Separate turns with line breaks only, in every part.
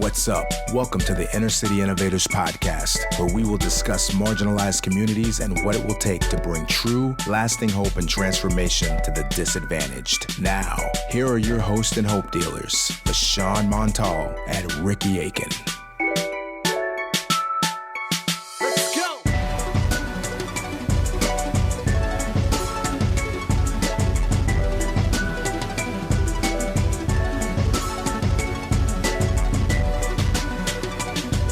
What's up? Welcome to the Inner City Innovators Podcast, where we will discuss marginalized communities and what it will take to bring true, lasting hope and transformation to the disadvantaged. Now, here are your hosts and hope dealers, LaShawn Montal and Ricky Aiken.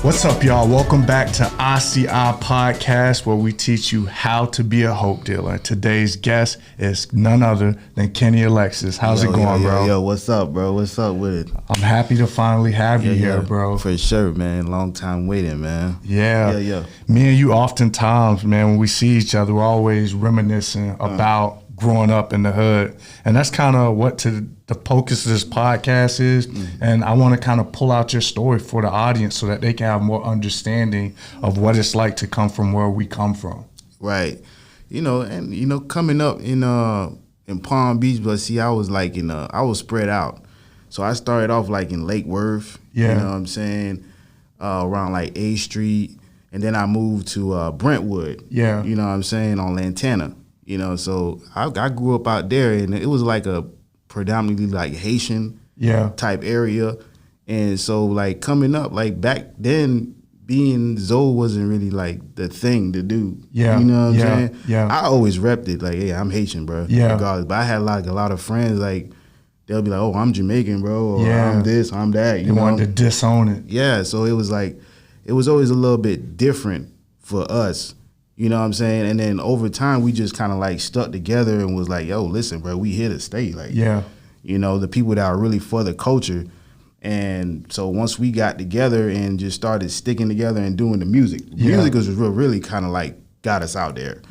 What's up, y'all? Welcome back to ICI Podcast, where we teach you how to be a hope dealer. Today's guest is none other than Kenny Alexis. How's it going, bro?
Yo, what's up, bro? What's up with it?
I'm happy to finally have you here, bro.
For sure, man. Long time waiting, man.
Yeah. Me and you oftentimes, man, when we see each other, we're always reminiscing about growing up in the hood. And that's kind of what the focus of this podcast is. And I want to kind of pull out your story for the audience so that they can have more understanding of what it's like to come from where we come from.
Right. Coming up in Palm Beach, but see, I was like I was spread out. So I started off like in Lake Worth, you know what I'm saying, around like A Street. And then I moved to Brentwood, you know what I'm saying, on Lantana. So I grew up out there, and it was like a predominantly like Haitian type area. And so like coming up, like back then, being Zoe wasn't really like the thing to do. You know what I'm saying? I always repped it like, hey, I'm Haitian, bro. Regardless. But I had like a lot of friends, like they'll be like, oh, I'm Jamaican, bro, or I'm this, I'm that.
You wanted to disown it.
Yeah, so it was like, it was always a little bit different for us. You know what I'm saying? And then over time, we just kind of like stuck together and was like, yo, listen, bro, we here to stay. Like, the people that are really for the culture. And so once we got together and just started sticking together and doing the music, music was really kind of like got us out there.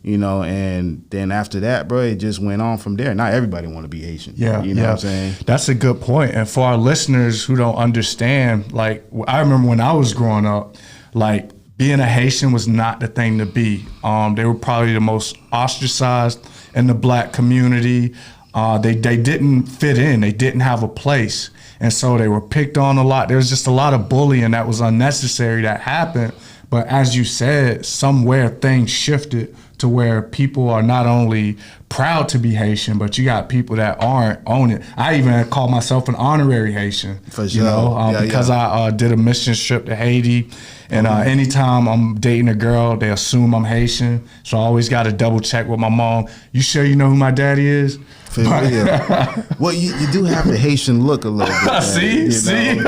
And then after that, bro, it just went on from there. Not everybody want to be Haitian. You know what I'm saying?
That's a good point. And for our listeners who don't understand, like, I remember when I was growing up, like, being a Haitian was not the thing to be. They were probably the most ostracized in the black community. They didn't fit in. They didn't have a place. And so they were picked on a lot. There was just a lot of bullying that was unnecessary that happened. But as you said, somewhere things shifted to where people are not only proud to be Haitian, but you got people that aren't on it. I even call myself an honorary Haitian,
for sure.
Because I did a mission trip to Haiti. And anytime I'm dating a girl, they assume I'm Haitian. So I always got to double check with my mom. You sure you know who my daddy is?
Well, you do have the Haitian look a little bit.
See?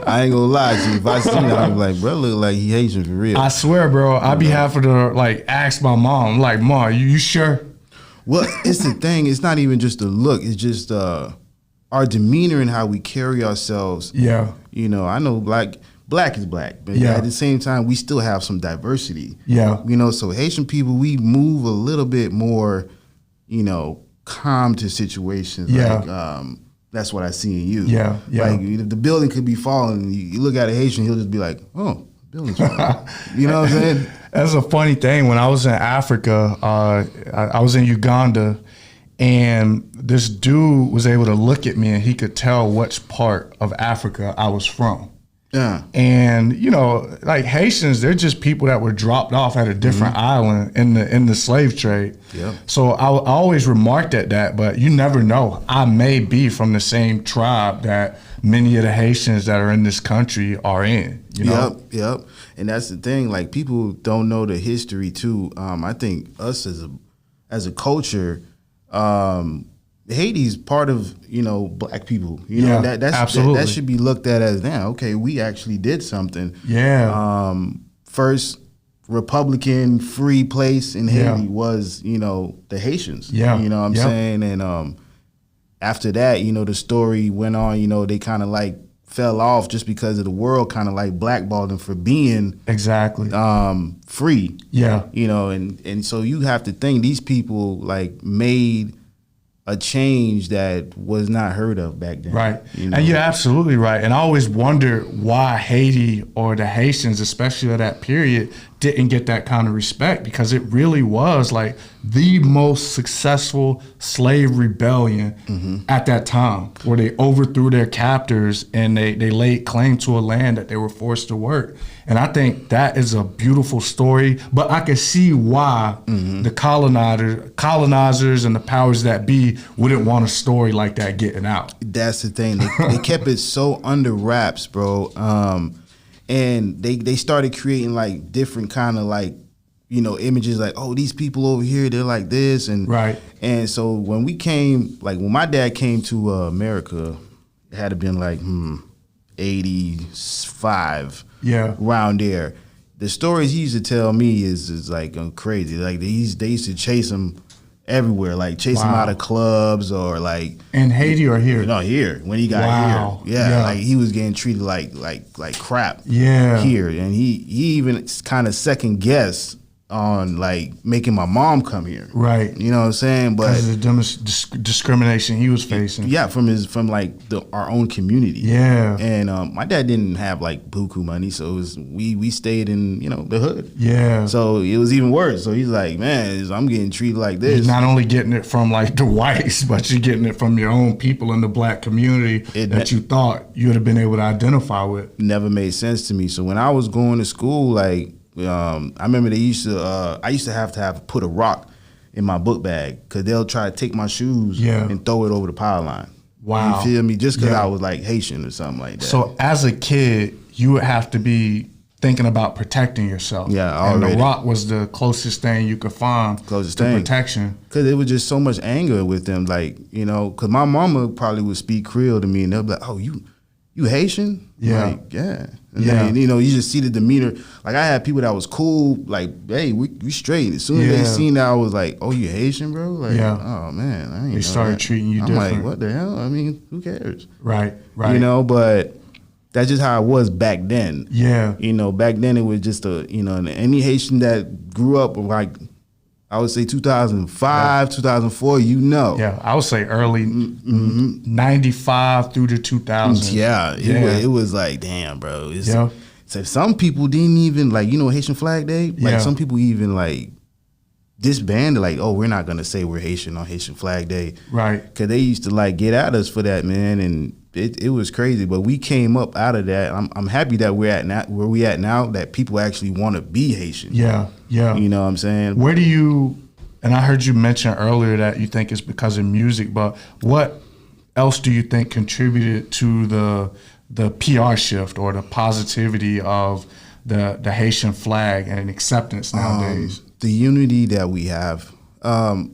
I ain't gonna lie to you. If I see him, I'm like, bro, look like he Haitian for real.
I swear, bro. I be having to like ask my mom, like, Mom, you sure?
Well, it's the thing. It's not even just the look. It's just our demeanor and how we carry ourselves. I know black is black, but at the same time, we still have some diversity. So Haitian people, we move a little bit more, calm to situations. That's what I see in you. Like if the building could be falling, you look at a Haitian, he'll just be like, oh, the building's falling. You know what I'm saying?
That's a funny thing. When I was in Africa, I was in Uganda, and this dude was able to look at me and he could tell which part of Africa I was from. And like Haitians, they're just people that were dropped off at a different island in the slave trade. So I always remarked at that, but you never know. I may be from the same tribe that many of the Haitians that are in this country are in.
Yep. And that's the thing. Like, people don't know the history too. I think us as a culture, Haiti's part of, black people.
Absolutely.
That should be looked at as, okay, we actually did something. First Republican free place in Haiti was, the Haitians. You know what I'm saying? And after that, the story went on, they kind of like fell off just because of the world kind of like blackballed them for being free. And so you have to think these people like made a change that was not heard of back then.
Right. And you're absolutely right. And I always wonder why Haiti or the Haitians, especially at that period, didn't get that kind of respect because it really was like the most successful slave rebellion at that time, where they overthrew their captors and they laid claim to a land that they were forced to work. And I think that is a beautiful story, but I can see why the colonizers and the powers that be wouldn't want a story like that getting out.
That's the thing. They kept it so under wraps, bro. And they started creating like different kind of like, images like, oh, these people over here, they're like this. And
right.
And so when when my dad came to America, it had to been like 85, around there. The stories he used to tell me is like crazy. Like they used to chase him everywhere, like chase him out of clubs or like
in Haiti or here.
No, here when he got here. Yeah, like he was getting treated like crap.
Yeah,
here, and he even kind of second guessed on like making my mom come here.
Right.
You know what I'm saying? But
because of the discrimination he was facing.
Yeah, from our own community.
Yeah.
And my dad didn't have like buku money, so it was, we stayed in the hood.
Yeah.
So it was even worse. So he's like, man, I'm getting treated like this.
You're not only getting it from like the whites, but you're getting it from your own people in the black community that you thought you would have been able to identify with.
Never made sense to me. So when I was going to school, like I remember I used to have to put a rock in my book bag because they'll try to take my shoes and throw it over the power line.
Wow.
You feel me? Just because I was like Haitian or something like that.
So as a kid, you would have to be thinking about protecting yourself.
Yeah, already.
And the rock was the closest thing you could find to protection.
Because it was just so much anger with them, like, because my mama probably would speak Creole to me and they'll be like, oh, you Haitian?
Yeah.
Like, yeah. And then, you just see the demeanor. Like, I had people that was cool, like, hey, we straight. As soon as they seen that, I was like, oh, you Haitian, bro? Like, oh, man, I ain't
They started treating you different.
I'm like, what the hell? I mean, who cares?
Right.
But that's just how it was back then.
Yeah.
Back then it was just any Haitian that grew up like, I would say 2005, 2004,
Yeah, I would say early 95 through the 2000s.
Yeah, it was like, damn, bro. So some people didn't even, like, Haitian Flag Day? Like, some people even, like, disbanded, like, oh, we're not going to say we're Haitian on Haitian Flag Day.
Right.
Because they used to, like, get at us for that, man, and it was crazy. But we came up out of that. I'm happy that we're at now, where we at now, that people actually want to be Haitian.
Yeah.
You know what I'm saying?
Where do you, and I heard you mention earlier that you think it's because of music, but what else do you think contributed to the PR shift or the positivity of the Haitian flag and acceptance nowadays?
The unity that we have. Every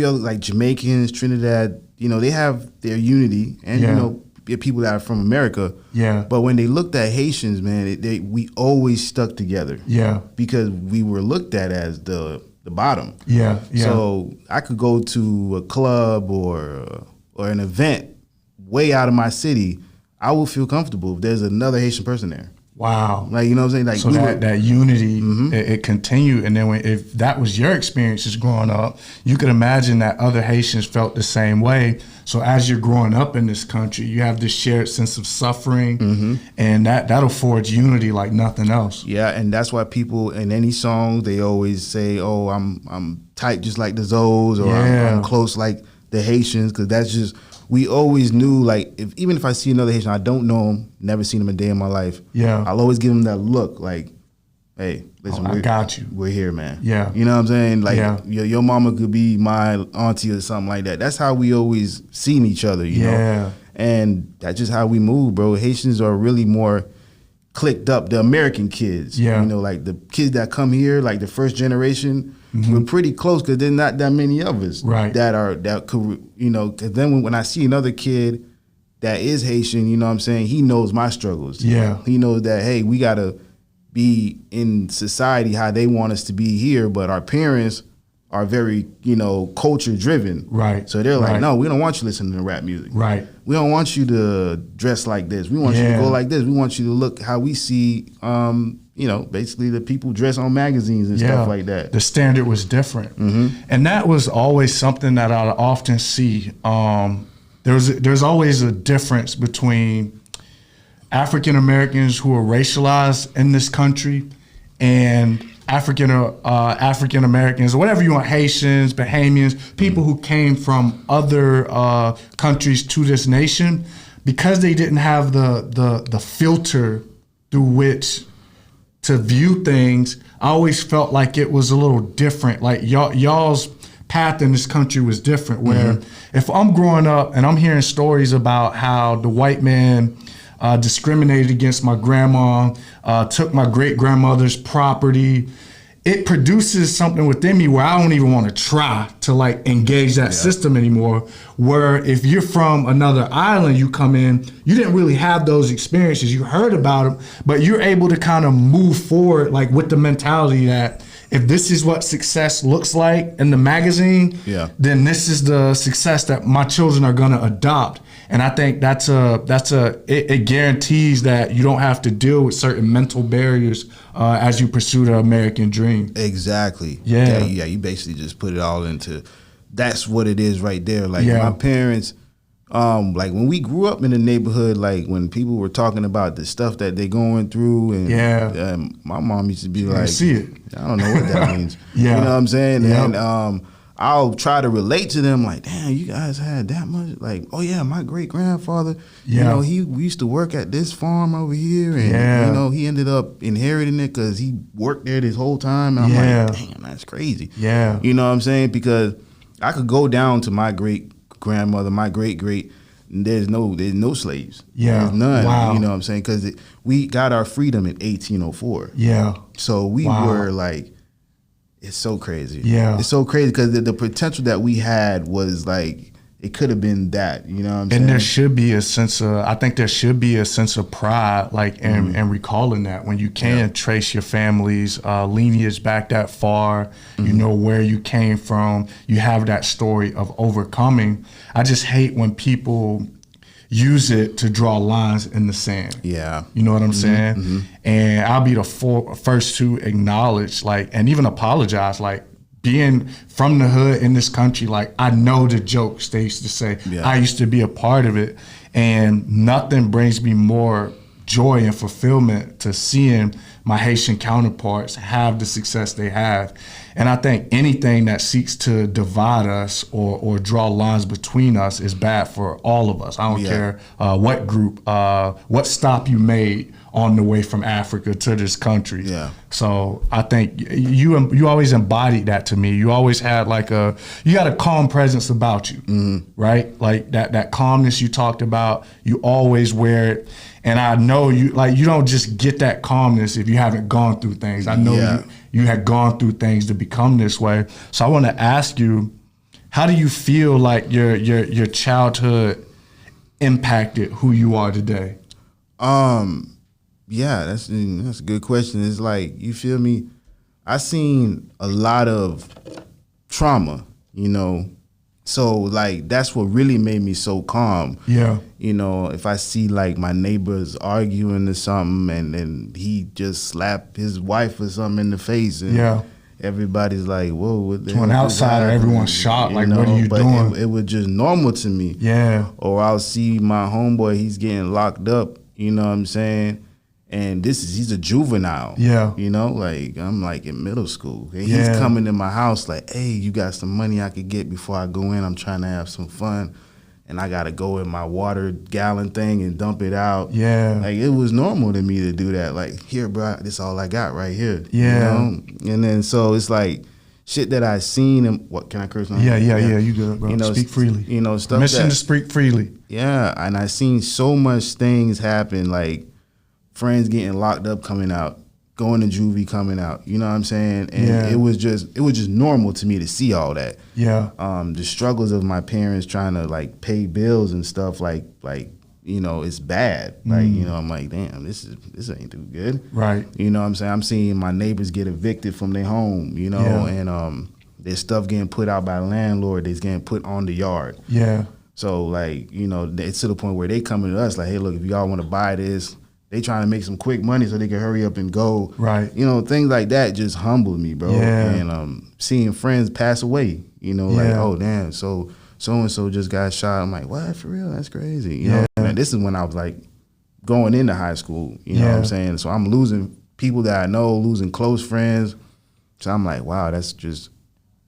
other, like Jamaicans, Trinidad, they have their unity, and people that are from America.
Yeah.
But when they looked at Haitians, man, we always stuck together.
Yeah.
Because we were looked at as the bottom.
Yeah.
So I could go to a club or an event way out of my city, I will feel comfortable if there's another Haitian person there.
Wow.
Like, you know what I'm saying? Like,
so that unity, it continued. And then if that was your experiences growing up, you could imagine that other Haitians felt the same way. So as you're growing up in this country, you have this shared sense of suffering, and that'll forge unity like nothing else.
Yeah, and that's why people in any song, they always say, oh, I'm tight just like the Zoes, or I'm close like the Haitians, because that's just, we always knew, like, even if I see another Haitian, I don't know him, never seen him a day in my life.
Yeah.
I'll always give him that look, like, hey, listen,
I got you.
We're here, man.
Yeah.
You know what I'm saying? Like, your mama could be my auntie or something like that. That's how we always seen each other, you know? And that's just how we move, bro. Haitians are really more clicked up, the American kids.
Yeah.
You know, like the kids that come here, like the first generation, we're pretty close because there's not that many of us that could, you know, because then when I see another kid that is Haitian, you know what I'm saying, he knows my struggles.
Yeah.
He knows that, hey, we got to be in society how they want us to be here, but our parents are very, you know, culture driven.
Right.
So they're like, no, we don't want you listening to rap music.
Right.
We don't want you to dress like this. We want you to go like this. We want you to look how we see, you know, basically the people dress on magazines and stuff like that.
The standard was different. And that was always something that I often see. There's always a difference between African Americans who are racialized in this country, and African Americans, or whatever you want, Haitians, Bahamians, people who came from other countries to this nation, because they didn't have the filter through which to view things. I always felt like it was a little different. Like y'all's path in this country was different, where if I'm growing up and I'm hearing stories about how the white man discriminated against my grandma, took my great-grandmother's property, it produces something within me where I don't even want to try to like engage that system anymore. Where if you're from another island, you come in, you didn't really have those experiences. You heard about them, but you're able to kind of move forward like with the mentality that if this is what success looks like in the magazine, then this is the success that my children are gonna adopt. And I think it guarantees that you don't have to deal with certain mental barriers as you pursue the American dream.
Exactly.
Yeah.
You basically just put it all into, that's what it is right there. Like my parents, like when we grew up in the neighborhood, like when people were talking about the stuff that they're going through, and my mom used to be like,
see it.
I don't know what that means. You know what I'm saying?
Yep.
And I'll try to relate to them like, damn, you guys had that much? Like, oh yeah, my great-grandfather, you know, we used to work at this farm over here, and you know, he ended up inheriting it because he worked there this whole time. And I'm like, damn, that's crazy. Yeah. You know what I'm saying? Because I could go down to my great-grandmother, my great-great, and there's no slaves.
Yeah.
There's none.
Wow.
You know what I'm saying? Because we got our freedom in 1804.
Yeah.
So we were like, it's so crazy.
Yeah.
It's so crazy because the potential that we had was like, it could have been that, you know what I'm saying?
And there should be a sense of, I think there should be a sense of pride, like, and recalling that when you can trace your family's lineage back that far, you know where you came from, you have that story of overcoming. I just hate when people use it to draw lines in the sand. Yeah. You know what I'm saying? And I'll be the first to acknowledge, like, and even apologize, like, being from the hood in this country, like, I know the jokes they used to say. I used to be a part of it. And nothing brings me more joy and fulfillment to seeing my Haitian counterparts have the success they have. And I think anything that seeks to divide us or draw lines between us is bad for all of us. I don't care what group, what stop you made on the way from Africa to this country. So I think you always embodied that to me. You always had like you got a calm presence about you, right? Like that calmness you talked about, you always wear it. And I know you don't just get that calmness if you haven't gone through things. I know you had gone through things to become this way. So I want to ask you, how do you feel like your childhood impacted who you are today?
Yeah, that's a good question. It's like, you feel me? I seen a lot of trauma, you know. So like that's what really made me so calm. Yeah. You know, if I see like my neighbors arguing or something and then he just slapped his wife or something in the face and everybody's like, whoa, what the
to an outsider, everyone's shocked, like, what are you doing?
It was just normal to me. Yeah. Or I'll see my homeboy, he's getting locked up, you know what I'm saying? And he's a juvenile. Yeah. You know, like I'm like in middle school. And he's coming to my house like, hey, you got some money I could get before I go in? I'm trying to have some fun. And I gotta go in my water gallon thing and dump it out. Yeah. Like it was normal to me to do that. Like, here, bro, this all I got right here. Yeah. You know? And then so it's like shit that I seen and what can I curse on?
Yeah, you good, bro. You know, speak freely.
You know, stuff
Mission to speak freely.
Yeah. And I seen so much things happen, like friends getting locked up coming out, going to juvie coming out, you know what I'm saying? And it was just normal to me to see all that. Yeah. The struggles of my parents trying to like pay bills and stuff like you know, it's bad. Like, you know, I'm like, damn, this ain't too good. Right. You know what I'm saying? I'm seeing my neighbors get evicted from their home, you know, and their stuff getting put out by the landlord, that's getting put on the yard. Yeah. So like, you know, it's to the point where they coming to us like, hey, look, if y'all want to buy this, they trying to make some quick money so they can hurry up and go. Right. You know, things like that just humbled me, bro. Yeah. And seeing friends pass away, you know, like, oh, damn, so-and-so just got shot. I'm like, what, for real? That's crazy. You know, and this is when I was like going into high school. You know what I'm saying? So I'm losing people that I know, losing close friends. So I'm like, wow, that's just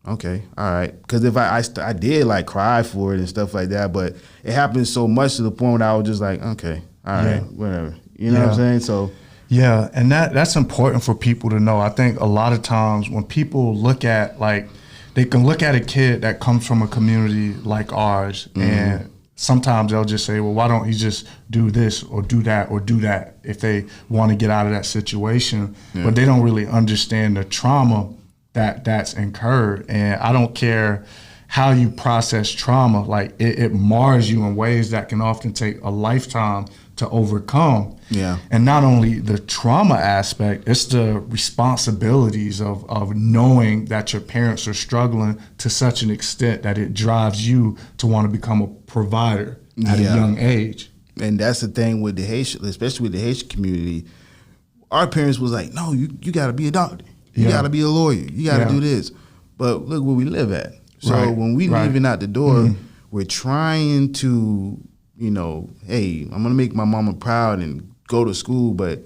okay, all right. Because if I did like cry for it and stuff like that, but it happened so much to the point where I was just like, okay, all right, whatever. You know what I'm saying? So
yeah, and that's important for people to know. I think a lot of times when people look at like, they can look at a kid that comes from a community like ours, and sometimes they'll just say, well, why don't you just do this or do that if they want to get out of that situation, but they don't really understand the trauma that's incurred. And I don't care how you process trauma, like it mars you in ways that can often take a lifetime to overcome. Yeah. And not only the trauma aspect, it's the responsibilities of knowing that your parents are struggling to such an extent that it drives you to want to become a provider at a young age.
And that's the thing with the Haitian, especially with the Haitian community. Our parents was like, no, you got to be a doctor. You got to be a lawyer. You got to do this. But look where we live at. So when we leaving out the door, we're trying to, you know, hey, I'm going to make my mama proud and go to school, but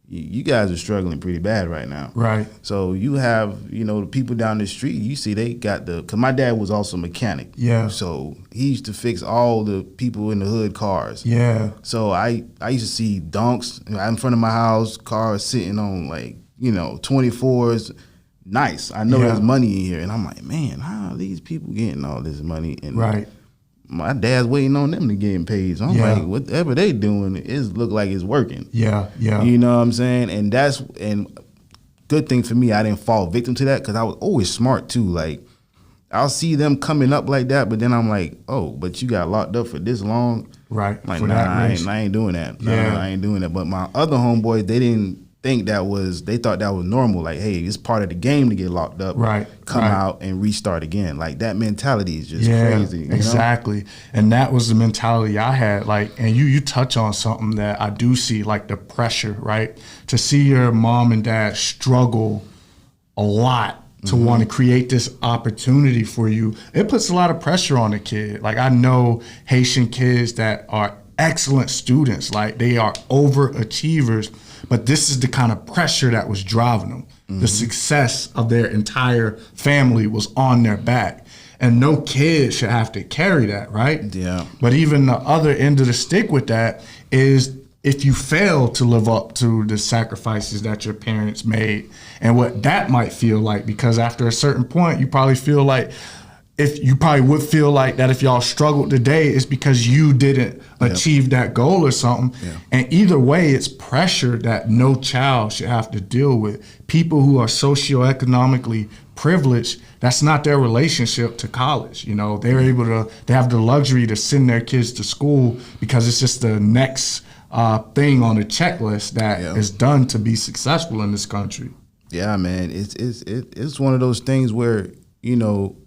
you guys are struggling pretty bad right now. Right. So you have, you know, the people down the street, you see they got because my dad was also a mechanic. Yeah. So he used to fix all the people in the hood cars. Yeah. So I used to see donks in front of my house, cars sitting on like, you know, 24s. Nice. I know there's money in here. And I'm like, man, how are these people getting all this money? And my dad's waiting on them to get paid. So I'm like, whatever they doing, it look like it's working. Yeah, yeah. You know what I'm saying? And good thing for me, I didn't fall victim to that because I was always smart too. Like, I'll see them coming up like that, but then I'm like, oh, but you got locked up for this long? Right. I'm like, nah, I ain't doing that. Yeah. I ain't doing that. But my other homeboys, they didn't think they thought that was normal. Like, hey, it's part of the game to get locked up, come out and restart again. Like, that mentality is just crazy.
Exactly. And that was the mentality I had. Like, and you touch on something that I do see, like the pressure, right? To see your mom and dad struggle a lot to want to create this opportunity for you, it puts a lot of pressure on the kid. Like, I know Haitian kids that are excellent students, like they are overachievers, but this is the kind of pressure that was driving them. The success of their entire family was on their back. And no kid should have to carry that, right? Yeah. But even the other end of the stick with that is if you fail to live up to the sacrifices that your parents made and what that might feel like, because after a certain point, you probably feel like, would feel like that if y'all struggled today, it's because you didn't achieve that goal or something. Yeah. And either way, it's pressure that no child should have to deal with. People who are socioeconomically privileged, that's not their relationship to college. You know, they have the luxury to send their kids to school because it's just the next thing on the checklist that is done to be successful in this country.
Yeah, man, it's one of those things where, you know,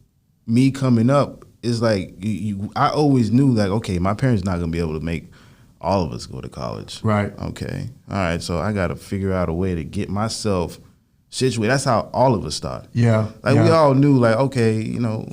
me coming up is like I always knew like, okay, my parents not gonna be able to make all of us go to college. Right. Okay. All right. So I got to figure out a way to get myself situated. That's how all of us start. Yeah. Like we all knew like, okay, you know,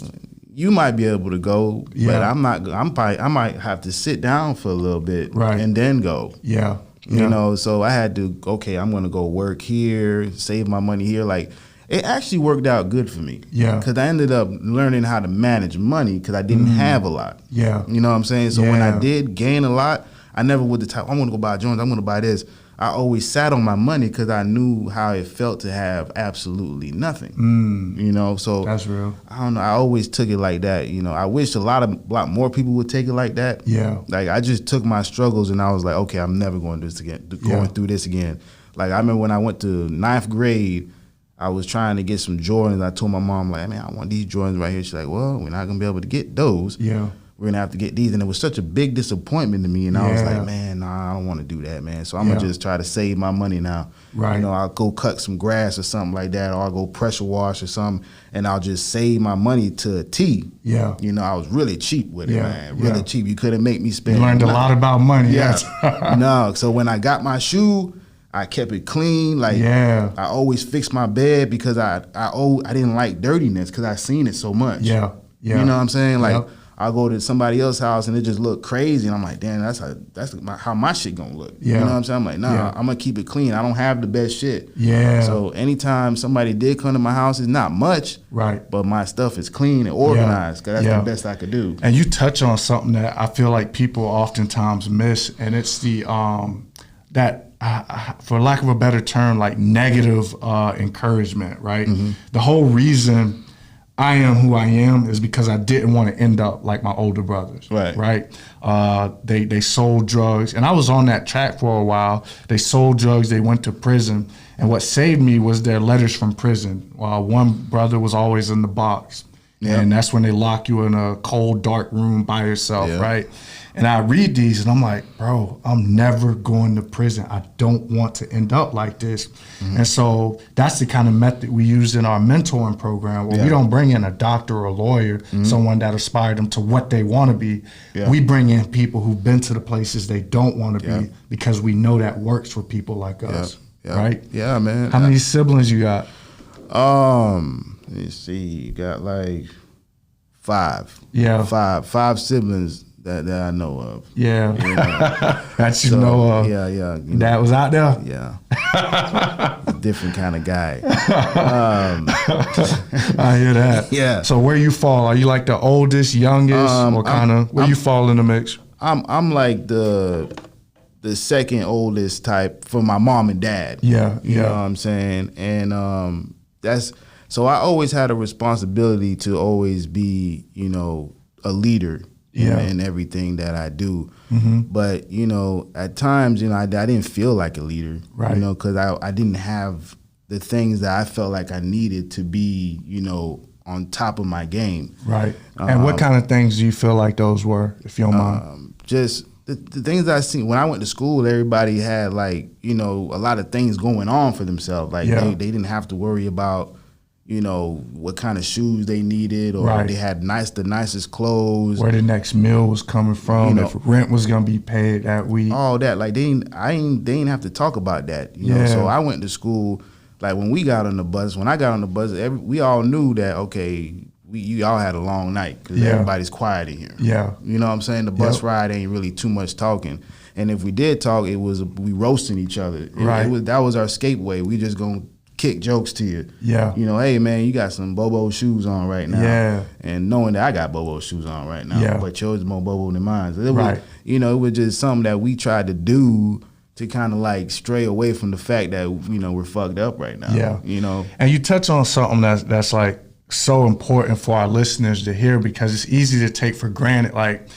you might be able to go, but I might have to sit down for a little bit and then go. Yeah. You know, so I had to, okay, I'm going to go work here, save my money here. Like, it actually worked out good for me. Yeah. Because I ended up learning how to manage money because I didn't have a lot. Yeah. You know what I'm saying? So when I did gain a lot, I never would the type, I'm going to go buy Jones, I'm going to buy this. I always sat on my money because I knew how it felt to have absolutely nothing. You know, so that's real. I don't know. I always took it like that. You know, I wish a lot more people would take it like that. Yeah. Like I just took my struggles and I was like, okay, I'm never going through this again. Like I remember when I went to 9th grade, I was trying to get some Jordans. I told my mom, like, man, I want these Jordans right here. She's like, well, we're not gonna be able to get those. Yeah. We're gonna have to get these. And it was such a big disappointment to me. And I was like, man, nah, I don't wanna do that, man. So I'm gonna just try to save my money now. Right. You know, I'll go cut some grass or something like that, or I'll go pressure wash or something, and I'll just save my money to a T. Yeah. You know, I was really cheap with it, man. Really cheap. You couldn't make me spend.
You learned a lot about money.
Yeah. No. So when I got my shoe, I kept it clean. Like I always fixed my bed because I didn't like dirtiness because I seen it so much. Yeah. Yeah. You know what I'm saying? Like I'll go to somebody else's house and it just look crazy, and I'm like, damn, that's how my shit gonna look. You know what I'm saying? I'm like, nah, I'm gonna keep it clean. I don't have the best shit. Yeah. So anytime somebody did come to my house, it's not much, right? But my stuff is clean and organized, because that's the best I could do.
And you touch on something that I feel like people oftentimes miss, and it's the for lack of a better term, like negative encouragement, right? Mm-hmm. The whole reason I am who I am is because I didn't want to end up like my older brothers, right? They sold drugs, and I was on that track for a while. They sold drugs, they went to prison, and what saved me was their letters from prison. One brother was always in the box, and that's when they lock you in a cold, dark room by yourself, right? And I read these, and I'm like, bro, I'm never going to prison. I don't want to end up like this. Mm-hmm. And so that's the kind of method we use in our mentoring program, where we don't bring in a doctor or a lawyer, someone that aspired them to what they want to be. Yeah. We bring in people who've been to the places they don't want to be, because we know that works for people like us, right?
Yeah, man.
How many siblings you got?
Let's see, you got like 5. Yeah. Five siblings that I know of.
Yeah. That you know of.
Yeah. You know,
that was out there?
Yeah. Different kind of guy.
I hear that.
Yeah.
So where you fall? Are you like the oldest, youngest, or kind of where you fall in the mix?
I'm like the second oldest type for my mom and dad. Yeah. You know what I'm saying? And that's so I always had a responsibility to always be, you know, a leader. In everything that I do. Mm-hmm. But, you know, at times, you know, I didn't feel like a leader, you know, because I didn't have the things that I felt like I needed to be, you know, on top of my game. Right.
And what kind of things do you feel like those were, if you don't mind?
Just the things I seen. When I went to school, everybody had, like, you know, a lot of things going on for themselves. Like, they didn't have to worry about, you know, what kind of shoes they needed, or they had the nicest clothes.
Where the next meal was coming from, you know, if rent was gonna be paid that week.
All that, like they didn't have to talk about that, you know. So I went to school, like when I got on the bus, we all knew that, okay, you all had a long night, because everybody's quiet in here. Yeah. You know what I'm saying? The bus ride ain't really too much talking. And if we did talk, we roasting each other. That was our escape-way. We just gonna kick jokes to you. Yeah. You know, hey man, you got some Bobo shoes on right now. Yeah. And knowing that I got Bobo shoes on right now, but yours is more Bobo than mine. So it was, you know, it was just something that we tried to do to kind of like stray away from the fact that, you know, we're fucked up right now. Yeah. You know.
And you touch on something that's like so important for our listeners to hear, because it's easy to take for granted. Like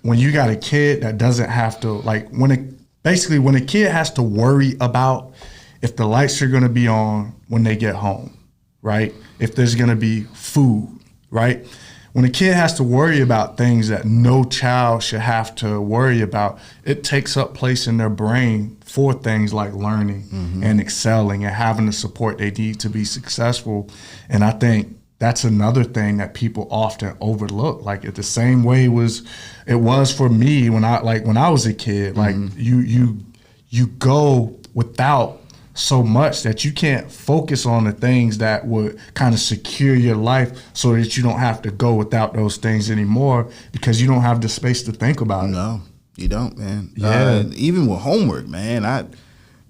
when you got a kid that doesn't have to, like when a kid has to worry about if the lights are going to be on when they get home, right? If there's going to be food, right? When a kid has to worry about things that no child should have to worry about, it takes up place in their brain for things like learning and excelling and having the support they need to be successful. And I think that's another thing that people often overlook. Like the same way it was for me when I was a kid. Like you go without so much that you can't focus on the things that would kind of secure your life, so that you don't have to go without those things anymore, because you don't have the space to think about it.
No, you don't, man. Yeah. Even with homework, man,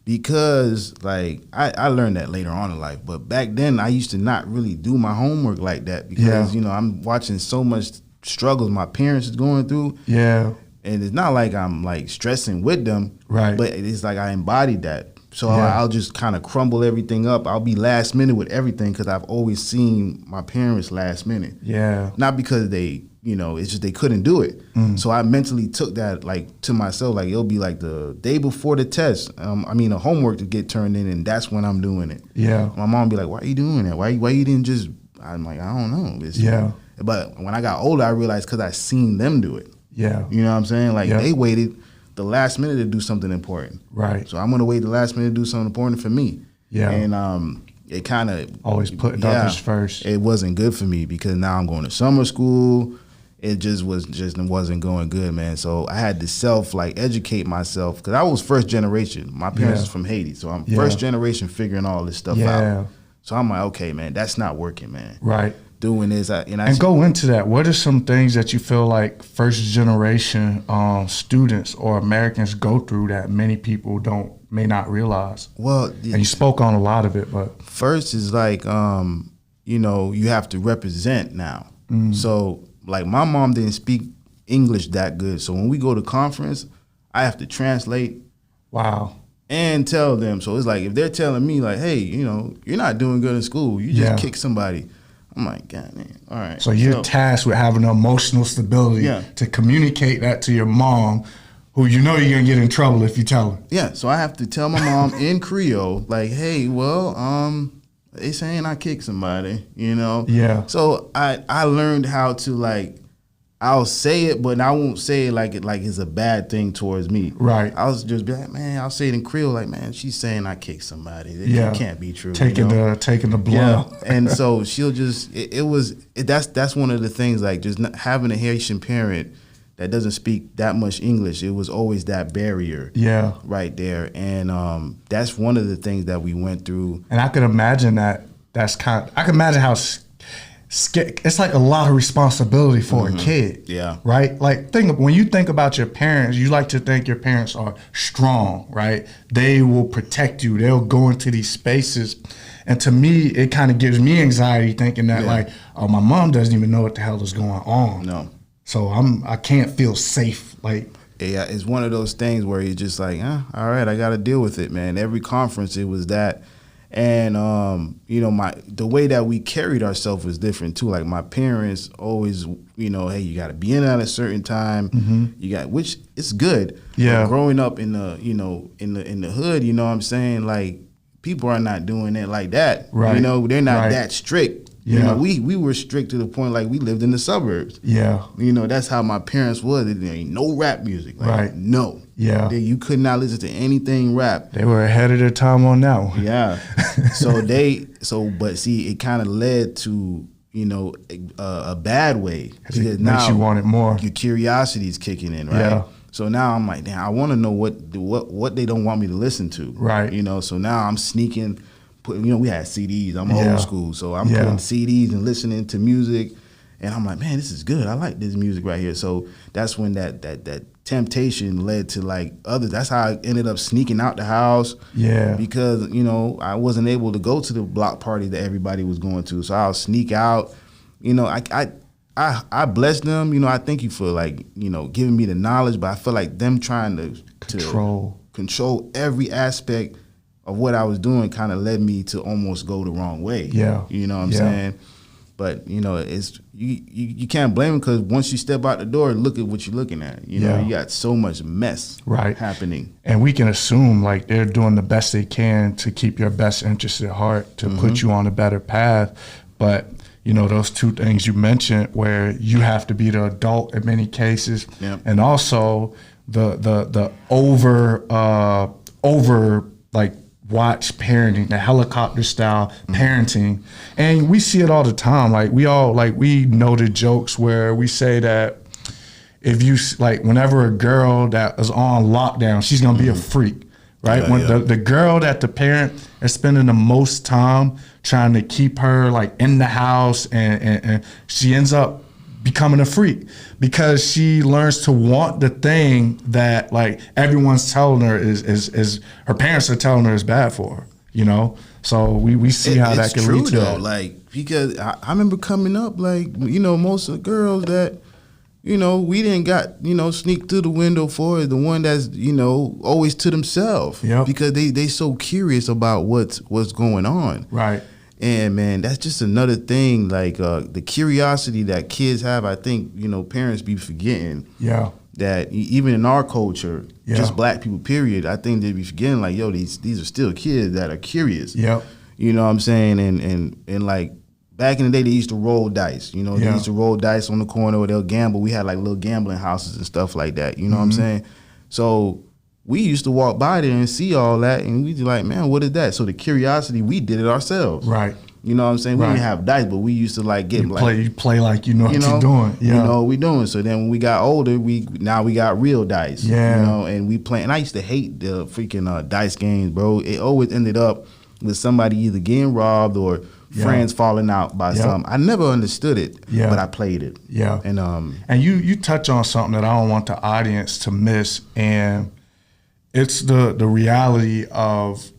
because I learned that later on in life, but back then I used to not really do my homework like that, because you know, I'm watching so much struggles my parents is going through. Yeah. And it's not like I'm like stressing with them, right? But it's like I embodied that. So I'll just kind of crumble everything up. I'll be last minute with everything, because I've always seen my parents last minute. Yeah. Not because they, you know, it's just they couldn't do it. So I mentally took that like to myself, like it'll be like the day before the test. A homework to get turned in, and that's when I'm doing it. Yeah. My mom be like, "Why are you doing that? Why you didn't just?" I'm like, I don't know. But when I got older, I realized because I seen them do it. Yeah. You know what I'm saying? Like they waited the last minute to do something important. Right. So I'm gonna wait the last minute to do something important for me. Yeah. And it kind of
always put others first.
It wasn't good for me, because now I'm going to summer school. It wasn't going good, man. So I had to educate myself, because I was first generation. My parents is from Haiti, so I'm first generation figuring all this stuff out. So I'm like, okay, man, that's not working, man. Right. doing this.
And go into that. What are some things that you feel like first generation students or Americans go through that many people may not realize?
Well,
and you spoke on a lot of it, but
first is like, you have to represent now. So like my mom didn't speak English that good. So when we go to conference, I have to translate.
Wow.
And tell them. So it's like if they're telling me like, hey, you're not doing good in school. You just kick somebody. I'm like, God, man, all right.
So you're tasked with having emotional stability to communicate that to your mom, who you're going to get in trouble if you tell her.
Yeah, so I have to tell my mom in Creole, like, hey, well, they saying I kicked somebody,
Yeah.
So I learned how to, like, I'll say it, but I won't say it like it's a bad thing towards me.
Right.
I'll just be like, man, I'll say it in Creole, like, man, she's saying I kicked somebody. It can't be true.
Taking the blow.
Yeah. And so she'll just that's one of the things, like just not having a Haitian parent that doesn't speak that much English. It was always that barrier.
Yeah.
Right there. And that's one of the things that we went through.
And I could imagine I can imagine how it's like a lot of responsibility for a kid.
Yeah.
Right? Like when you think about your parents, you like to think your parents are strong, right? They will protect you. They'll go into these spaces. And to me, it kind of gives me anxiety thinking that like, oh, my mom doesn't even know what the hell is going on.
No.
So I can't feel safe. Like,
yeah, it's one of those things where you're just like, all right, I got to deal with it, man. Every conference, it was that. And, the way that we carried ourselves was different too. Like my parents always, hey, you got to be in at a certain time. Which is good.
Yeah.
But growing up in the, in the hood, you know what I'm saying? Like people are not doing it like that.
Right.
They're not that strict.
Yeah.
We were strict to the point like we lived in the suburbs.
Yeah.
That's how my parents was. There ain't no rap music. Like,
right.
No.
Yeah.
You could not listen to anything rap.
They were ahead of their time on that one.
Yeah. But see, it kind of led to, a bad way.
Because now you want it more.
Your curiosity is kicking in, right?
Yeah.
So now I'm like, damn, I want to know what they don't want me to listen to.
Right.
So now I'm sneaking. We had CDs. I'm old school, so I'm putting CDs and listening to music, and I'm like, man, this is good. I like this music right here. So that's when that temptation led to like others. That's how I ended up sneaking out the house. Yeah. Because I wasn't able to go to the block party that everybody was going to, so I'll sneak out. I bless them. I thank you for like giving me the knowledge, but I feel like them trying to control every aspect of what I was doing kind of led me to almost go the wrong way. Yeah. You know what I'm saying? But, it's you can't blame them because once you step out the door, look at what you're looking at. You got so much mess happening.
And we can assume like they're doing the best they can to keep your best interest at heart, to put you on a better path. But, those two things you mentioned where you have to be the adult in many cases, and also the over like watch parenting, the helicopter style parenting. And we see it all the time. Like we know the jokes where we say that if you like, whenever a girl that is on lockdown, she's going to be a freak, right? The girl that the parent is spending the most time trying to keep her like in the house and she ends up becoming a freak because she learns to want the thing that like everyone's telling her is her parents are telling her is bad for her, so we see how that can lead to
though,
that.
Like because I remember coming up like most of the girls that we didn't got sneak through the window for the one that's always to themselves because they so curious about what's going on, right? And man, that's just another thing, like the curiosity that kids have. I think, parents be forgetting that even in our culture, just black people, period, I think they be forgetting like, yo, these are still kids that are curious. Yep. You know what I'm saying? And like back in the day, they used to roll dice. They used to roll dice on the corner or they'll gamble. We had like little gambling houses and stuff like that. You know what I'm saying? So we used to walk by there and see all that, and we just like, man, what is that? So the curiosity, we did it ourselves. Right. You know what I'm saying? We didn't have dice, but we used to like get
you play like you know what you're doing. Yeah.
You know what we doing. So then when we got older, we got real dice. Yeah. And we play. And I used to hate the freaking dice games, bro. It always ended up with somebody either getting robbed or friends falling out by something. I never understood it, but I played it.
Yeah. And you touch on something that I don't want the audience to miss, and it's the reality of,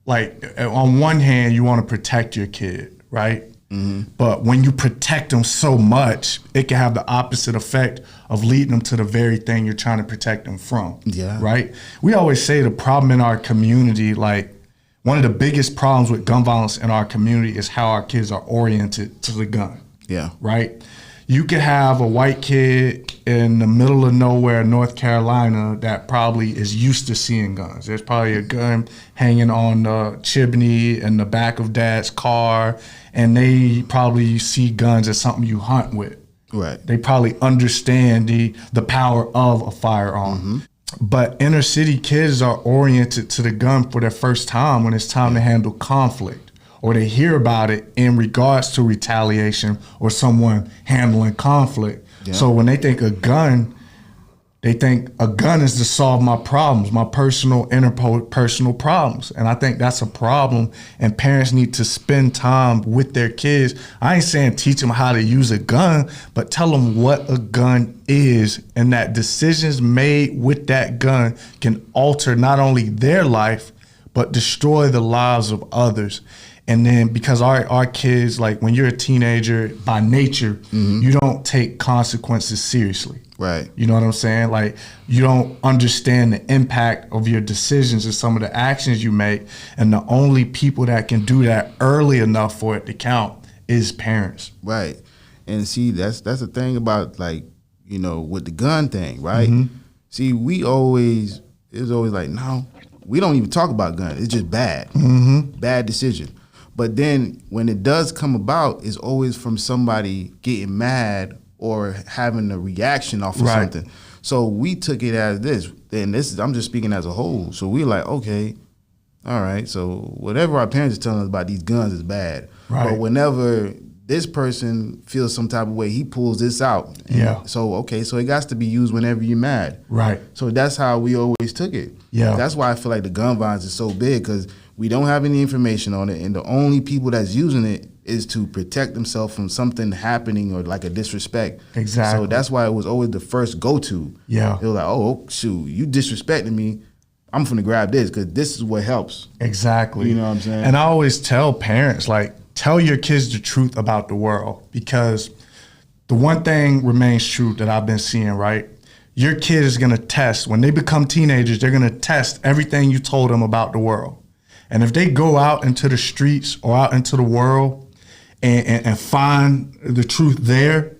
like, on one hand, you want to protect your kid, right? Mm-hmm. But when you protect them so much, it can have the opposite effect of leading them to the very thing you're trying to protect them from. Yeah. Right? We always say the problem in our community, like, one of the biggest problems with gun violence in our community is how our kids are oriented to the gun. Yeah. Right? You could have a white kid in the middle of nowhere, North Carolina, that probably is used to seeing guns. There's probably a gun hanging on the chimney in the back of dad's car, and they probably see guns as something you hunt with. Right. They probably understand the power of a firearm. Mm-hmm. But inner city kids are oriented to the gun for their first time when it's time to handle conflict, or they hear about it in regards to retaliation or someone handling conflict. Yeah. So when they think a gun is to solve my problems, my personal, interpersonal problems. And I think that's a problem, and parents need to spend time with their kids. I ain't saying teach them how to use a gun, but tell them what a gun is, and that decisions made with that gun can alter not only their life, but destroy the lives of others. And then because our kids, like, when you're a teenager, by nature, you don't take consequences seriously. Right. You know what I'm saying? Like, you don't understand the impact of your decisions and some of the actions you make. And the only people that can do that early enough for it to count is parents.
Right. And see, that's the thing about, like, you know, with the gun thing, right? Mm-hmm. See, it was always like, no, we don't even talk about guns. It's just bad. Mm-hmm. Bad decision. But then when it does come about, it's always from somebody getting mad or having a reaction off of something. So we took it as this. And I'm just speaking as a whole. So we're like, okay, all right. So whatever our parents are telling us about these guns is bad. Right. But whenever this person feels some type of way, he pulls this out. Yeah. So, okay, so it got to be used whenever you're mad. Right. So that's how we always took it. Yeah. That's why I feel like the gun violence is so big, because we don't have any information on it, and the only people that's using it is to protect themselves from something happening or like a disrespect. Exactly. So that's why it was always the first go-to. Yeah. It was like, oh, shoot, you disrespecting me, I'm finna grab this because this is what helps. Exactly. You know what I'm saying?
And I always tell parents, like, tell your kids the truth about the world, because the one thing remains true that I've been seeing, right? Your kid is gonna test, when they become teenagers, they're gonna test everything you told them about the world. And if they go out into the streets or out into the world and find the truth there,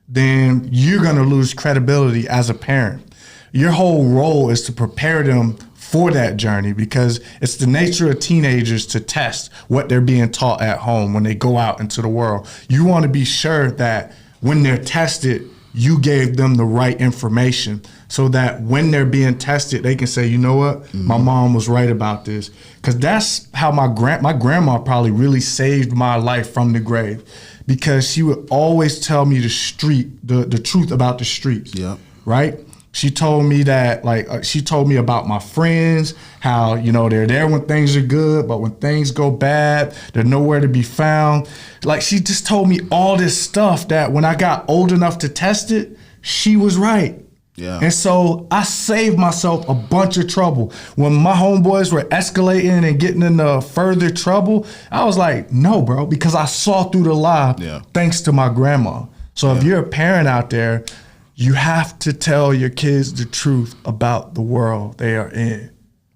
then you're gonna lose credibility as a parent. Your whole role is to prepare them for that journey, because it's the nature of teenagers to test what they're being taught at home when they go out into the world. You wanna be sure that when they're tested, you gave them the right information, so that when they're being tested, they can say, you know what, my mom was right about this. Because that's how my grandma probably really saved my life from the grave, because she would always tell me the truth about the streets. Yeah. Right? She told me that, she told me about my friends, how, you know, they're there when things are good, but when things go bad, they're nowhere to be found. Like, she just told me all this stuff that when I got old enough to test it, she was right. Yeah. And so I saved myself a bunch of trouble. When my homeboys were escalating and getting into further trouble, I was like, no, bro, because I saw through the lie thanks to my grandma. So if you're a parent out there, you have to tell your kids the truth about the world they are in.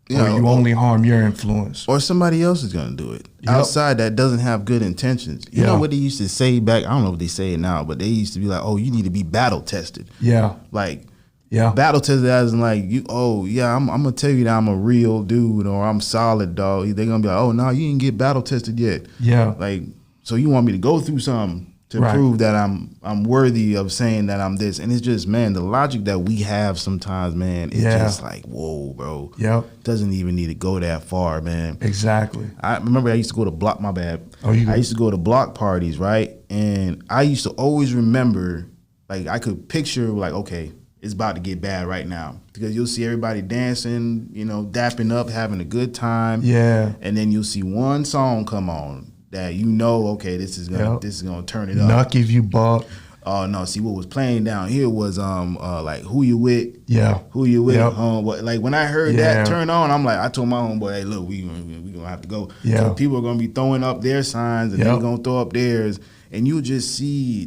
You only harm your influence.
Or somebody else is going to do it outside that doesn't have good intentions. You know what they used to say back, I don't know what they say now, but they used to be like, oh, you need to be battle tested. Yeah. Like, battle tested as in like, I'm going to tell you that I'm a real dude or I'm solid, dog. They're going to be like, oh, no, you didn't get battle tested yet. Yeah. Like, so you want me to go through something to prove that I'm worthy of saying that I'm this. And it's just, man, the logic that we have sometimes, man, it's just like, whoa, bro. Yep. Doesn't even need to go that far, man.
Exactly.
I remember I used to go to block, my bad. I used to go to block parties, right? And I used to always remember, like, I could picture, like, okay, it's about to get bad right now. Because you'll see everybody dancing, you know, dapping up, having a good time. Yeah. And then you'll see one song come on. that okay, this is gonna turn it up.
Nucky if you buck.
Oh no! See, what was playing down here was like who you with?
Yeah.
Who you with?
Yep.
Like when I heard that turn on, I'm like, I told my homeboy, hey, look, we gonna have to go.
Yeah.
So people are gonna be throwing up their signs, and they're gonna throw up theirs, and you just see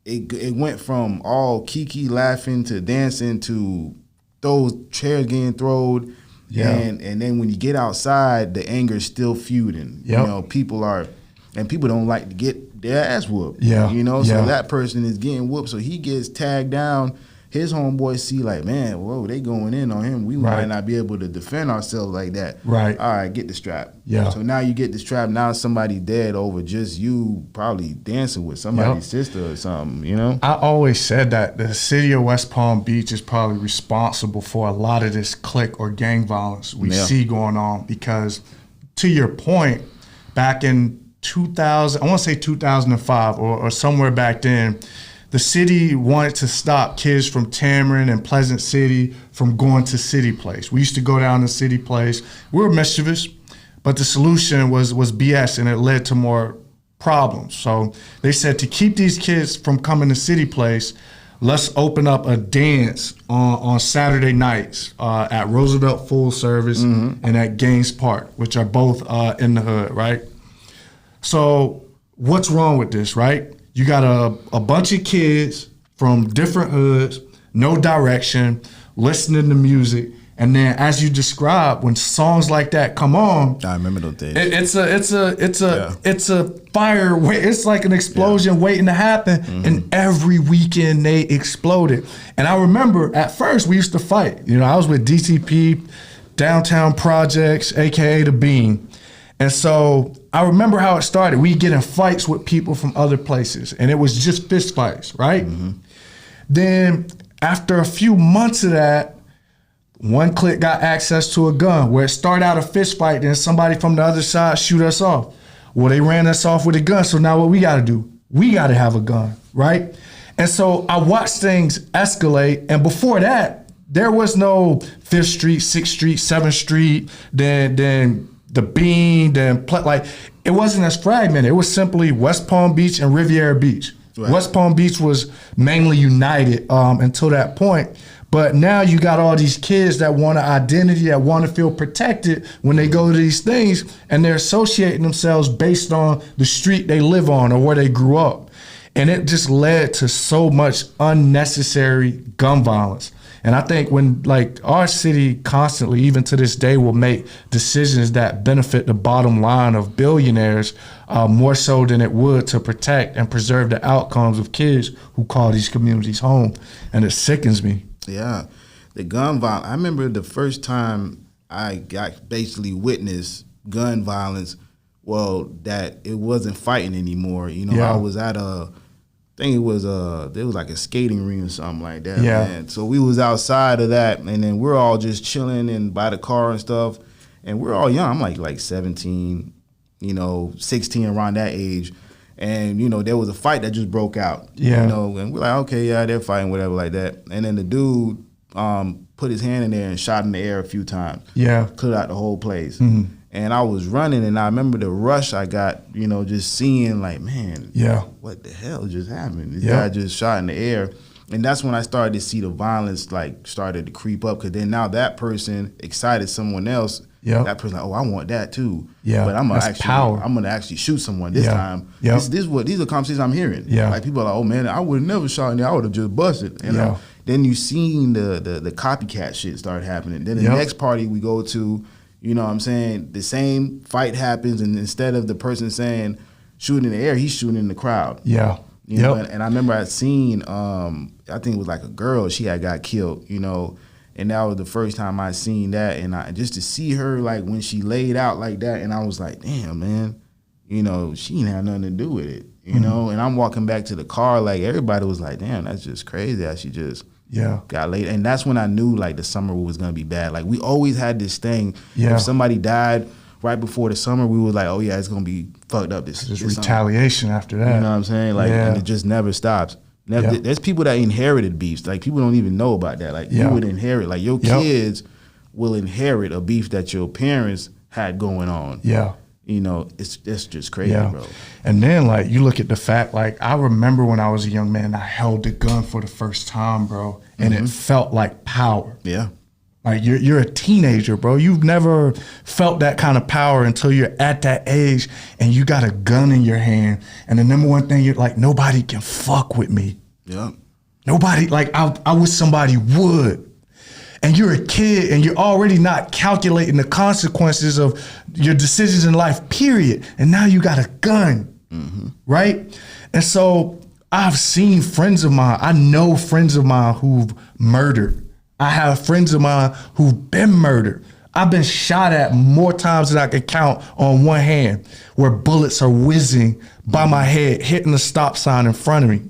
it went from all kiki laughing to dancing to those chairs getting thrown. Yeah. And then when you get outside, the anger is still feuding.
Yep.
People don't like to get their ass whooped.
Yeah.
So that person is getting whooped, so he gets tagged down. His homeboys see like, man, whoa, they going in on him. We might not be able to defend ourselves like that.
Right.
All right, get the strap.
Yeah.
So now you get the strap. Now somebody dead over just you probably dancing with somebody's sister or something,
I always said that the city of West Palm Beach is probably responsible for a lot of this clique or gang violence we see going on, because to your point, back in 2000, I want to say 2005 or somewhere back then, the city wanted to stop kids from Tamarind and Pleasant City from going to City Place. We used to go down to City Place. We were mischievous, but the solution was BS, and it led to more problems. So they said, to keep these kids from coming to City Place, let's open up a dance on Saturday nights at Roosevelt Full Service and at Gaines Park, which are both in the hood, right? So what's wrong with this, right? You got a bunch of kids from different hoods, no direction, listening to music, and then as you described, when songs like that come on,
I remember those days.
It's a fire. It's like an explosion waiting to happen, and every weekend they exploded. And I remember at first we used to fight. I was with DTP, Downtown Projects, aka the Beam. And so I remember how it started. We get in fights with people from other places, and it was just fist fights, right? Then after a few months of that, one clique got access to a gun, where it started out a fist fight, then somebody from the other side shoot us off. Well, they ran us off with a gun, so now what we gotta do? We gotta have a gun, right? And so I watched things escalate, and before that, there was no 5th Street, 6th Street, 7th Street, then the Bean, like it wasn't as fragmented. It was simply West Palm Beach and Riviera Beach. Right. West Palm Beach was mainly united until that point. But now you got all these kids that want an identity, that want to feel protected when they go to these things, and they're associating themselves based on the street they live on or where they grew up. And it just led to so much unnecessary gun violence. And I think when our city constantly, even to this day, will make decisions that benefit the bottom line of billionaires more so than it would to protect and preserve the outcomes of kids who call these communities home. And it sickens me.
Yeah. The gun violence, I remember the first time I got basically witnessed gun violence, that it wasn't fighting anymore. I was at I think it was there was like a skating ring or something like that.
Yeah.
Man. So we was outside of that, and then we're all just chilling and by the car and stuff, and we're all young. I'm like 17, 16, around that age, and there was a fight that just broke out.
Yeah.
And we're like, okay, yeah, they're fighting, whatever, like that. And then the dude put his hand in there and shot in the air a few times.
Yeah.
Cleared out the whole place. Mm-hmm. And I was running, and I remember the rush I got, just seeing like, man, what the hell just happened? This guy just shot in the air. And that's when I started to see the violence started to creep up, because then now that person excited someone else. Yep. That person, I want that too. Yeah. But I'm gonna actually shoot someone this time. Yep. These are conversations I'm hearing. Yeah. Like people are like, oh man, I would have never shot in there. I would have just busted. Then you seen the copycat shit start happening. Then the next party we go to, the same fight happens, and instead of the person saying shoot in the air, he's shooting in the crowd. Yeah. And I remember I'd seen, I think it was like a girl, she had got killed, and that was the first time I seen that, and just to see her like when she laid out like that, and I was like, damn, man, she didn't have nothing to do with it, and I'm walking back to the car, like everybody was like, damn, that's just crazy how she just got laid. And that's when I knew like the summer was gonna be bad. Like we always had this thing, if somebody died right before the summer, we were like, oh yeah, it's gonna be fucked up this
retaliation
summer. After that. You know what I'm saying? Like, and it just never stops. There's people that inherited beefs. Like people don't even know about that. Like you would inherit, like your kids will inherit a beef that your parents had going on. Yeah. it's just crazy, bro.
And then like you look at the fact, like I remember when I was a young man, I held the gun for the first time, bro, and it felt like power.
Yeah.
Like you're a teenager, bro. You've never felt that kind of power until you're at that age and you got a gun in your hand. And the number one thing, you're like, nobody can fuck with me.
Yeah.
Nobody, like I wish somebody would. And you're a kid and you're already not calculating the consequences of your decisions in life, period. And now you got a gun, right? And so I've seen friends of mine, I know friends of mine who've murdered. I have friends of mine who've been murdered. I've been shot at more times than I can count on one hand, where bullets are whizzing by my head, hitting the stop sign in front of me.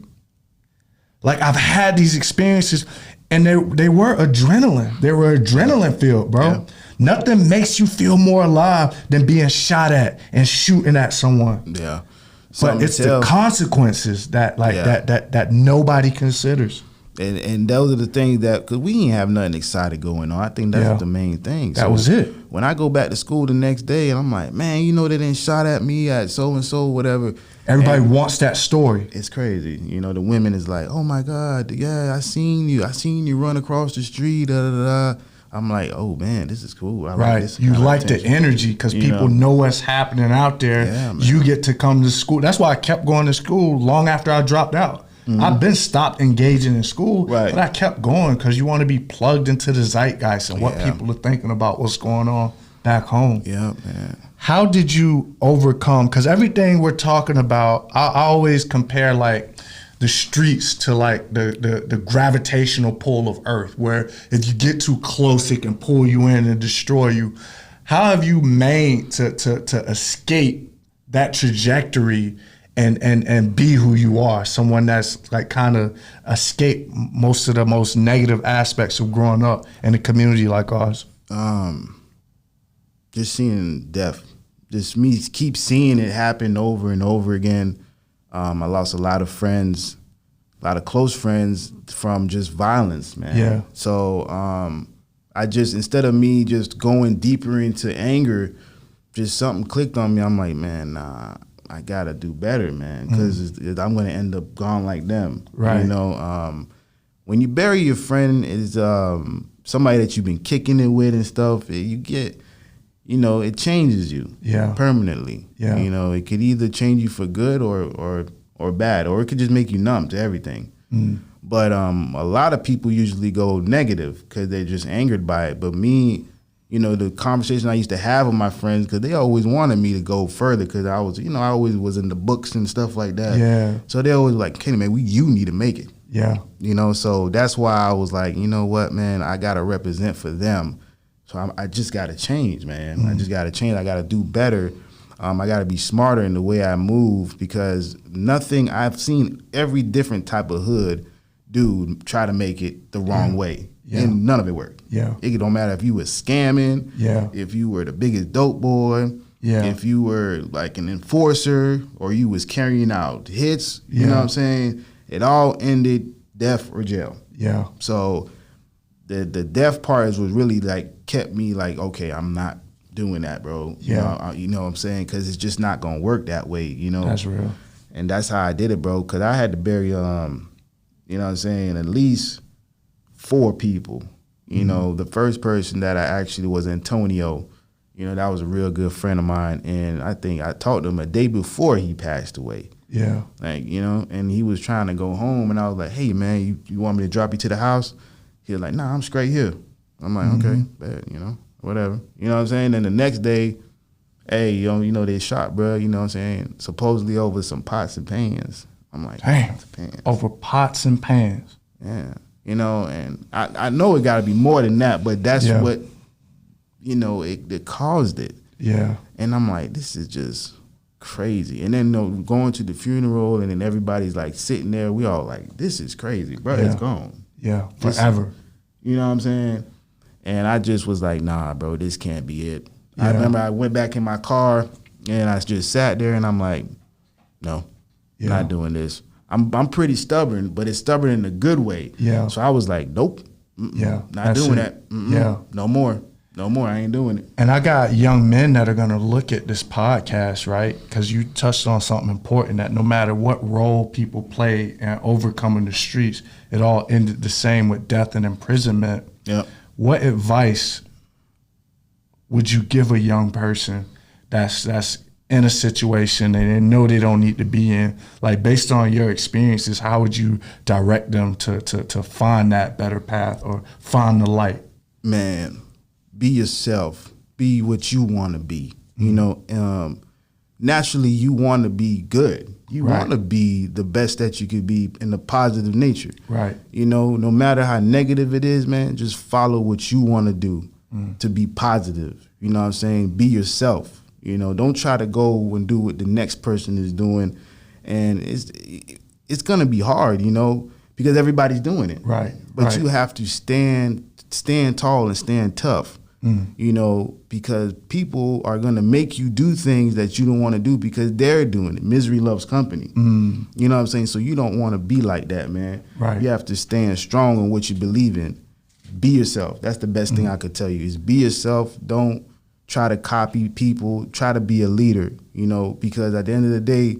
Like I've had these experiences and they were adrenaline. They were adrenaline filled, bro. Yeah. Nothing makes you feel more alive than being shot at and shooting at someone.
Yeah.
But it's the consequences that that nobody considers.
And those are the things that, because we ain't have nothing exciting going on. I think that's the main thing.
That was it.
When I go back to school the next day and I'm like, man, they didn't shot at me at so-and-so, whatever.
Everybody wants that story.
It's crazy. The women is like, oh my God, yeah, I seen you run across the street, da-da-da. I'm like, oh man, this is cool. I like this.
You like the energy because people know what's happening out there.
Yeah,
you get to come to school. That's why I kept going to school long after I dropped out. I've been stopped engaging in school, but I kept going because you want to be plugged into the zeitgeist and what people are thinking about what's going on back home.
Yeah, man.
How did you overcome? Because everything we're talking about, I always compare like the streets to like the gravitational pull of Earth, where if you get too close, it can pull you in and destroy you. How have you made to escape that trajectory and be who you are, someone that's like kind of escaped most of the most negative aspects of growing up in a community like ours?
Just seeing death, just me keep seeing it happen over and over again. I lost a lot of friends, a lot of close friends from just violence, man.
Yeah.
So I just, instead of me just going deeper into anger, just something clicked on me. I'm like, man, nah, I gotta do better, man, because I'm gonna end up gone like them.
Right.
When you bury your friend, is somebody that you've been kicking it with and stuff. You get, it changes you permanently.
Yeah.
It could either change you for good or bad, or it could just make you numb to everything. But a lot of people usually go negative because they're just angered by it. But me, the conversation I used to have with my friends, because they always wanted me to go further, because I was, I always was in the books and stuff like that.
Yeah.
So they always like, Kenny, man, you need to make it.
Yeah.
So that's why I was like, you know what, man, I got to represent for them. So I just got to change, man. I just got to change. I got to do better. I got to be smarter in the way I move, because I've seen every different type of hood dude try to make it the wrong way. Yeah. And none of it worked.
Yeah.
It don't matter if you were scamming, if you were the biggest dope boy, if you were like an enforcer, or you was carrying out hits, you know what I'm saying? It all ended death or jail.
Yeah.
So the death part was really like kept me like, okay, I'm not doing that, bro.
Yeah.
You know what I'm saying? Because it's just not gonna work that way,
That's real.
And that's how I did it, bro. Because I had to bury, you know what I'm saying, at least 4 people. The first person that I actually was Antonio. That was a real good friend of mine, and I think I talked to him a day before he passed away.
Yeah.
Like, and he was trying to go home, and I was like, hey, man, you want me to drop you to the house? He was like, nah, I'm straight here. I'm like, okay, bad, whatever. You know what I'm saying? And the next day, hey, they shot, bro, you know what I'm saying? Supposedly over some pots and pans. I'm like,
damn,
pots and pans.
Over pots and pans.
Yeah. And I know it got to be more than that, but that's what, it caused it.
Yeah.
And I'm like, this is just crazy. And then going to the funeral, and then everybody's like sitting there, we all like, this is crazy, bro. It's gone.
Yeah, forever.
You know what I'm saying? And I just was like, nah, bro, this can't be it. I remember I went back in my car, and I just sat there, and I'm like, no, not doing this. I'm pretty stubborn, but it's stubborn in a good way.
Yeah.
So I was like, nope.
Yeah.
Not doing that.
Yeah.
No more. No more. I ain't doing it.
And I got young men that are going to look at this podcast, right? Because you touched on something important, that no matter what role people play in overcoming the streets, it all ended the same with death and imprisonment.
Yep.
What advice would you give a young person that's in a situation and they know they don't need to be in? Like, based on your experiences, how would you direct them to find that better path or find the light?
Man, be yourself. Be what you want to be. You know, naturally, you want to be good. You want to be the best that you could be in a positive nature.
Right.
You know, no matter how negative it is, man, just follow what you want to do to be positive. You know what I'm saying? Be yourself. You know, don't try to go and do what the next person is doing. And it's going to be hard, you know, because everybody's doing it.
Right.
But you have to stand tall and stand tough. You know, because people are going to make you do things that you don't want to do because they're doing it. Misery loves company. You know what I'm saying? So you don't want to be like that, man.
Right.
You have to stand strong on what you believe in. Be yourself. That's the best thing I could tell you is be yourself. Don't try to copy people. Try to be a leader, you know, because at the end of the day,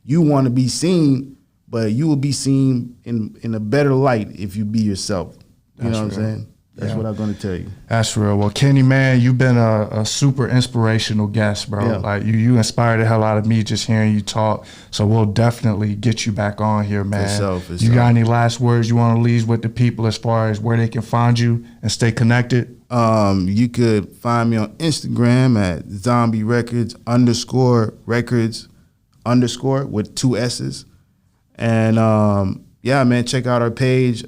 you want to be seen, but you will be seen in a better light if you be yourself. You know what I'm saying? That's what I'm going to tell you.
That's real. Well, Kenny, man, you've been a super inspirational guest, bro.
Yeah.
Like you inspired the hell out of me just hearing you talk. So we'll definitely get you back on here, man.
For
you got any last words you want to leave with the people as far as where they can find you and stay connected?
You could find me on Instagram at zombie records _ with 2 S's. And yeah, man, check out our page.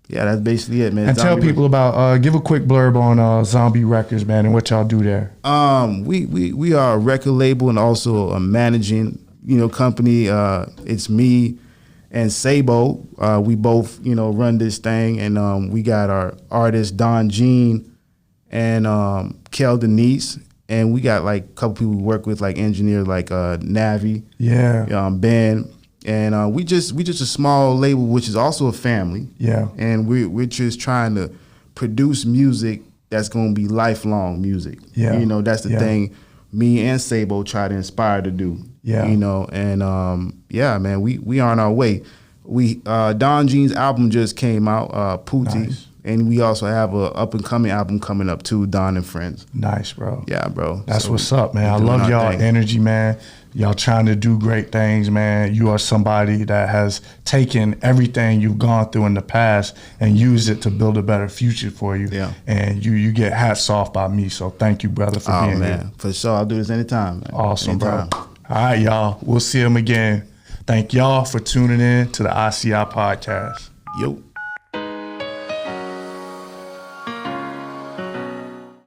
Yeah, that's basically it, man.
And
Zombie
tell people about, give a quick blurb on Zombie Records, man, and what y'all do there.
We are a record label and also a managing, you know, company. It's me and Sabo. We both, you know, run this thing, and we got our artist Don Jean and Kel Denise, and we got like a couple people we work with, like engineers like Navi, Ben. And we just a small label, which is also a family.
Yeah.
And we're just trying to produce music that's gonna be lifelong music.
Yeah.
You know, that's the thing me and Sabo try to inspire to do.
Yeah.
You know, and yeah, man, we are on our way. We Don Jean's album just came out, Pootie.
Nice.
And we also have a up and coming album coming up too, Don and Friends.
Nice, bro.
Yeah, bro.
That's
So
what's up, man. I
doing
love
our
y'all
thing.
energy, man. Y'all trying to do great things, man. You are somebody that has taken everything you've gone through in the past and used it to build a better future for you.
Yeah.
And you get hats off by me. So thank you, brother, for being
man.
here.
For sure. I'll do this anytime, man.
Awesome,
Anytime.
bro. All right, y'all. We'll see him again. Thank y'all for tuning in to the ICI podcast.
Yo.